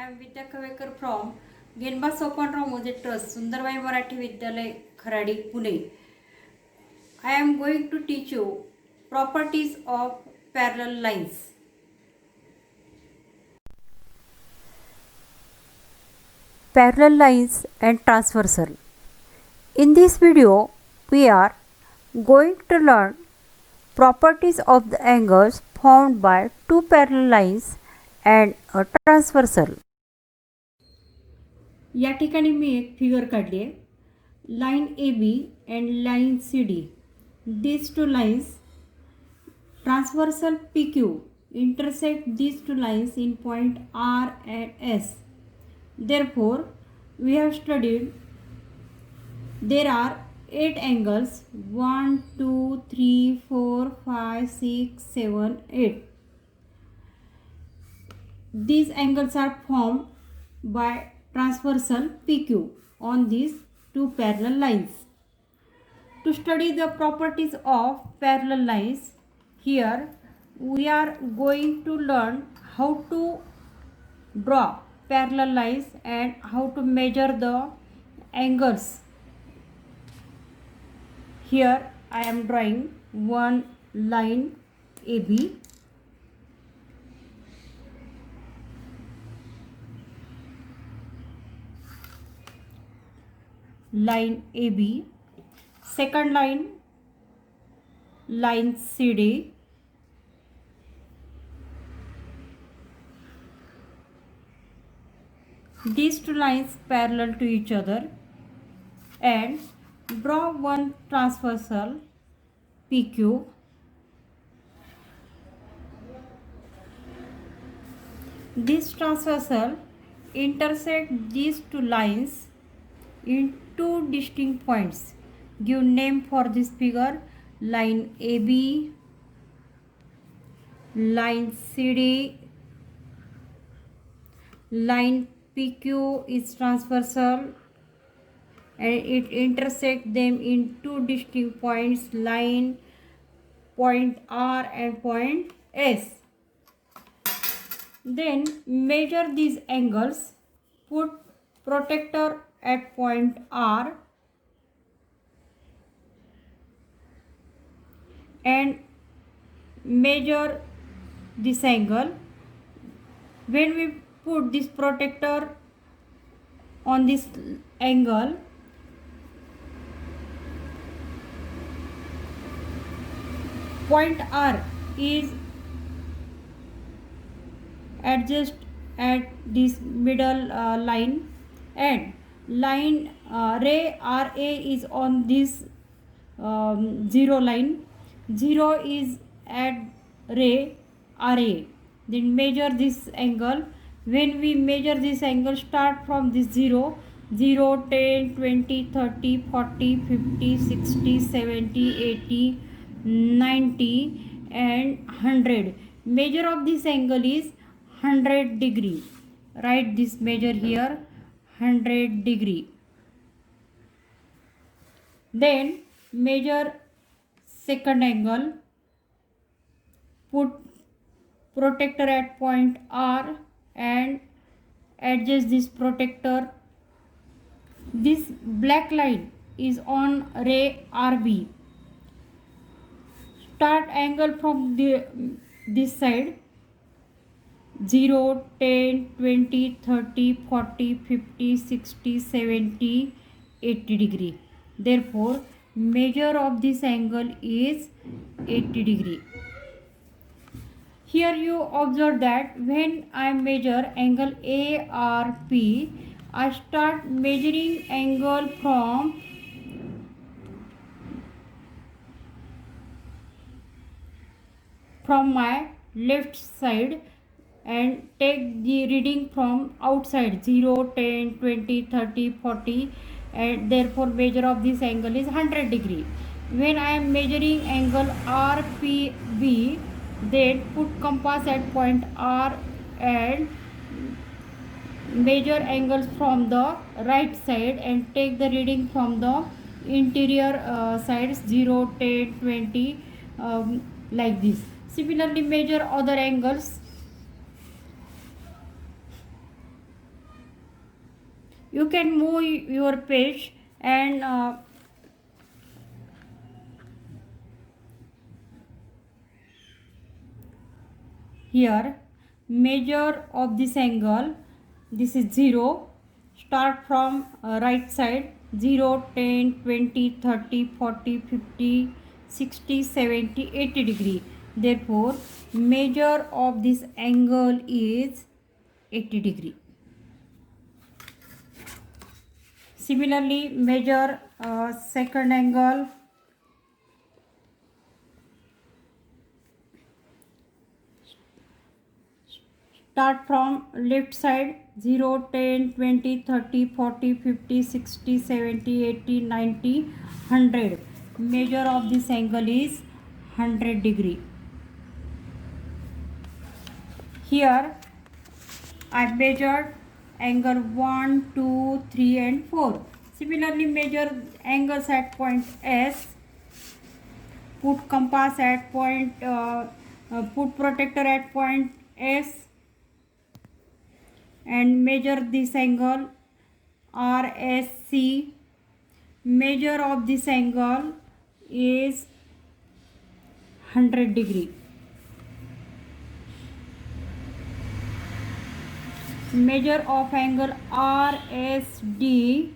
am Vidya Kavekar from Genba Sopanrao Mode Trust, Sundarbai Marathi Vidyalay, Kharadi, Pune. I am going to teach you properties of parallel lines. Parallel lines and transversal. In this video, we are going to learn properties of the angles formed by two parallel lines and a transversal. या ठिकाणी मी एक figure काढली आहे. Line A B and line C D, these two lines transversal PQ intersect these two lines in point R and S. Therefore, we have studied there are 8 angles 1, 2, 3, 4, 5, 6, 7, 8. These angles are formed by transversal PQ on these two parallel lines. To study the properties of parallel lines, here we are going to learn how to draw parallel lines and how to measure the angles. Here I am drawing one line AB. Line AB, second line CD, these two lines parallel to each other, and draw one transversal PQ. This transversal intersect these two lines in two distinct points. Give name for this figure: line AB, line CD. Line PQ is transversal and it intersects them in two distinct points, line point R and point S. Then measure these angles. Put protractor at point R and measure this angle. When we put this protractor on this angle, point R is adjust at this middle line, and line ray RA is on this 0 line. 0 is at ray RA. Then measure this angle. When we measure this angle, start from this 0, 0, 10, 20, 30, 40, 50, 60, 70, 80, 90 and 100. Measure of this angle is 100 degree. Write this measure here, 100 degree. Then measure second angle. Put protractor at point R and adjust this protractor. This black line is on ray RB. Start angle from this side, 0, 10, 20, 30, 40, 50, 60, 70, 80 degree. Therefore, measure of this angle is 80 degree. Here you observe that when I measure angle ARP, I start measuring angle from my left side and take the reading from outside, 0, 10, 20, 30, 40, and therefore measure of this angle is 100 degree. When I am measuring angle RPB, then put compass at point R and measure angles from the right side and take the reading from the interior sides, 0, 10, 20, like this. Similarly, measure other angles. You can move your page and here measure of this angle. This is 0. Start from right side. 0, 10, 20, 30, 40, 50, 60, 70, 80 degree. Therefore measure of this angle is 80 degree. Similarly measure second angle. Start from left side. 0, 10, 20, 30, 40, 50, 60, 70, 80, 90, 100. Measure of this angle is 100 degree. Here I measured angle 1, 2, 3 and 4. Similarly measure angles at point S. Put compass at point, put protector at point S and measure this angle RSC. Measure of this angle is 100 degree. Measure of angle RSD.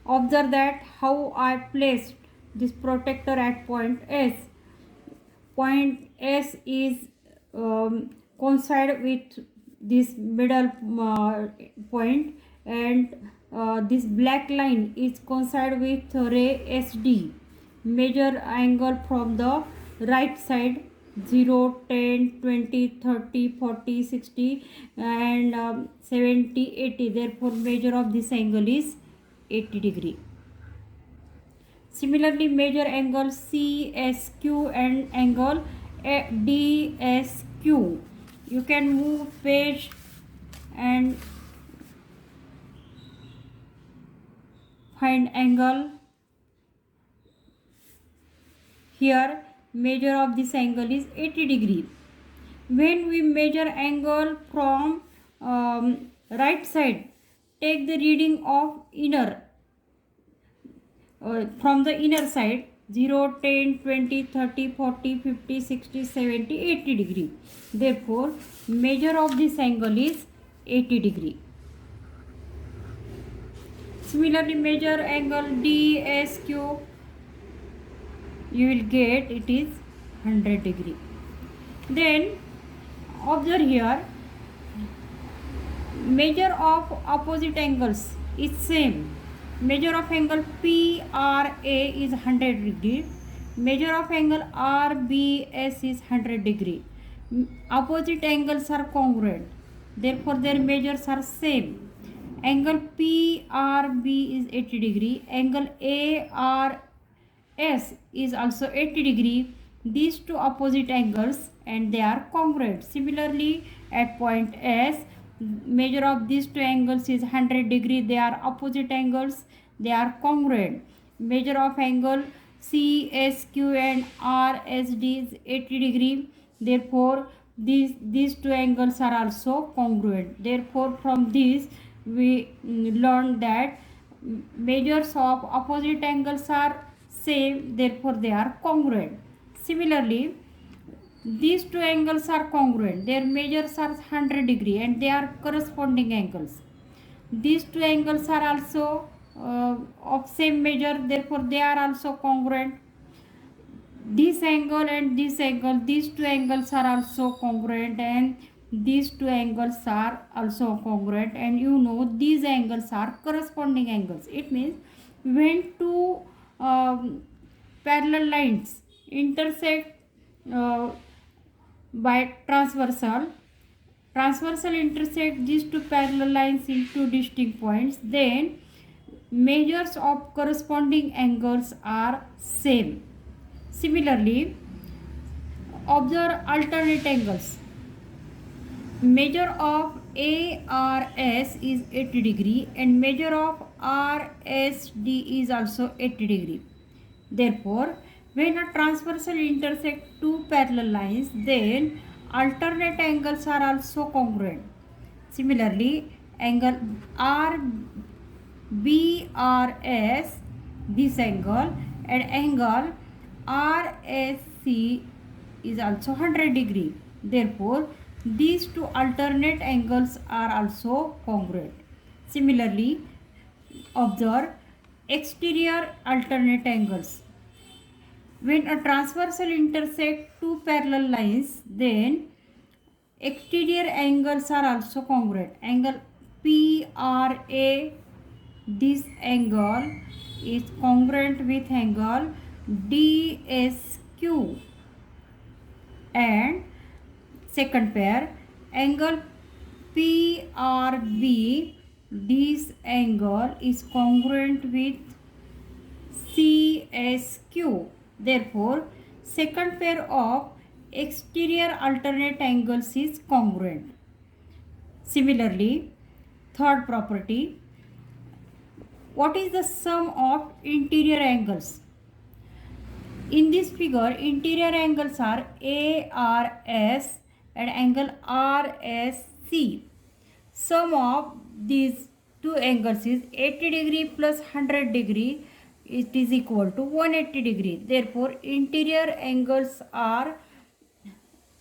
Observe that how I placed this protector at point S. Point S is coincide with this middle point, and this black line is coincide with ray SD. Measure angle from the right side. 0, 10, 20, 30, 40, 60 and 70, 80. Therefore measure of this angle is 80 degree. Similarly measure angle CSQ and angle DSQ. You can move page and find angle. Here measure of this angle is 80 degree. When we measure angle from right side, take the reading of inner from the inner side. 0, 10, 20, 30, 40, 50, 60, 70, 80 degree. Therefore measure of this angle is 80 degree. Similarly measure angle DSQ. You will get it is 100 degree. Then observe here, measure of opposite angles is same. Measure of angle PRA is 100 degree. Measure of angle RBS is 100 degree. Opposite angles are congruent. Therefore their measures are same. Angle PRB is 80 degree. Angle ARS is also 80 degree. These two opposite angles and they are congruent. Similarly at point S, measure of these two angles is 100 degree. They are opposite angles. They are congruent. Measure of angle CSQ and RSD is 80 degree. Therefore these two angles are also congruent. Therefore from this we learned that measures of opposite angles are same. Therefore they are congruent. Similarly these two angles are congruent. Their measures are 100 degree and they are corresponding angles. These two angles are also of same measure. Therefore they are also congruent. This angle and this angle, these two angles are also congruent and these two angles are also congruent, and you know these angles are corresponding angles. It means when two parallel lines intersect by transversal intersect these two parallel lines in two distinct points, then measures of corresponding angles are same. Similarly observe alternate angles. Measure of ARS is 80 degree and measure of RSD is also 80 degree. Therefore When a transversal intersect two parallel lines, then alternate angles are also congruent. Similarly, angle RBRS, this angle, and angle RSC is also 100 degree. Therefore, these two alternate angles are also congruent. Similarly, observe exterior alternate angles. When a transversal intersect two parallel lines, then exterior angles are also congruent. Angle PRA, this angle is congruent with angle DSQ, and second pair, angle PRB, this angle is congruent with CSQ. Therefore, second pair of exterior alternate angles is congruent. Similarly, third property, what is the sum of interior angles? In this figure, interior angles are ARS and angle RSC. Sum of these two angles is 80 degree plus 100 degree. It is equal to 180 degree. Therefore, interior angles are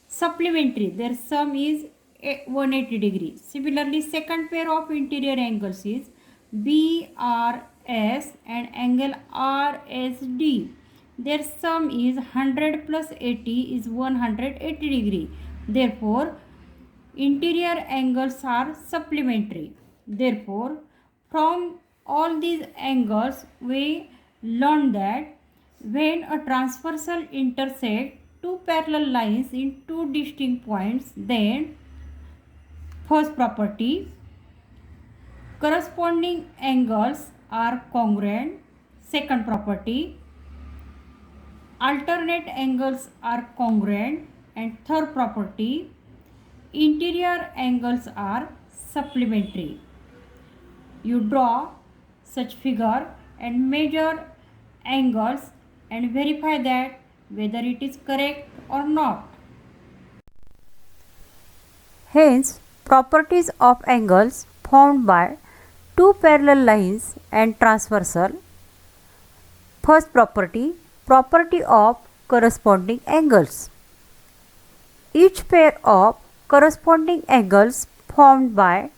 supplementary. Their sum is 180 degree. Similarly, second pair of interior angles is BRS and angle RSD. Their sum is 100 plus 80 is 180 degree. Therefore, interior angles are supplementary. Therefore, from all these angles, we learn that when a transversal intersect two parallel lines in two distinct points, then first property, corresponding angles are congruent. Second property, alternate angles are congruent. And third property, interior angles are supplementary. You draw such figure and measure angles and verify that whether it is correct or not. Hence, properties of angles formed by two parallel lines and transversal. First property, property of corresponding angles. Each pair of corresponding angles formed by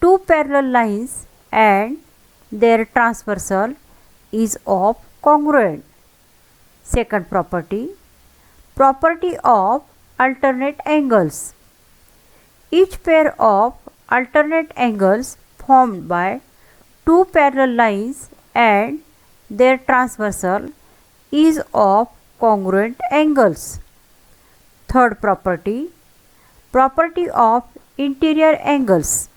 two parallel lines and their transversal is of congruent. Second property, property of alternate angles. Each pair of alternate angles formed by two parallel lines and their transversal is of congruent angles. Third property, property of interior angles.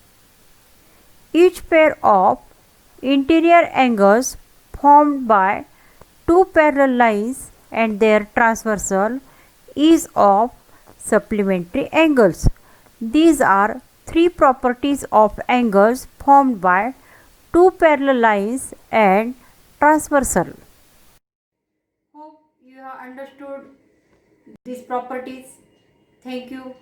Each pair of interior angles formed by two parallel lines and their transversal is of supplementary angles. These are three properties of angles formed by two parallel lines and transversal. Hope you have understood these properties. Thank you.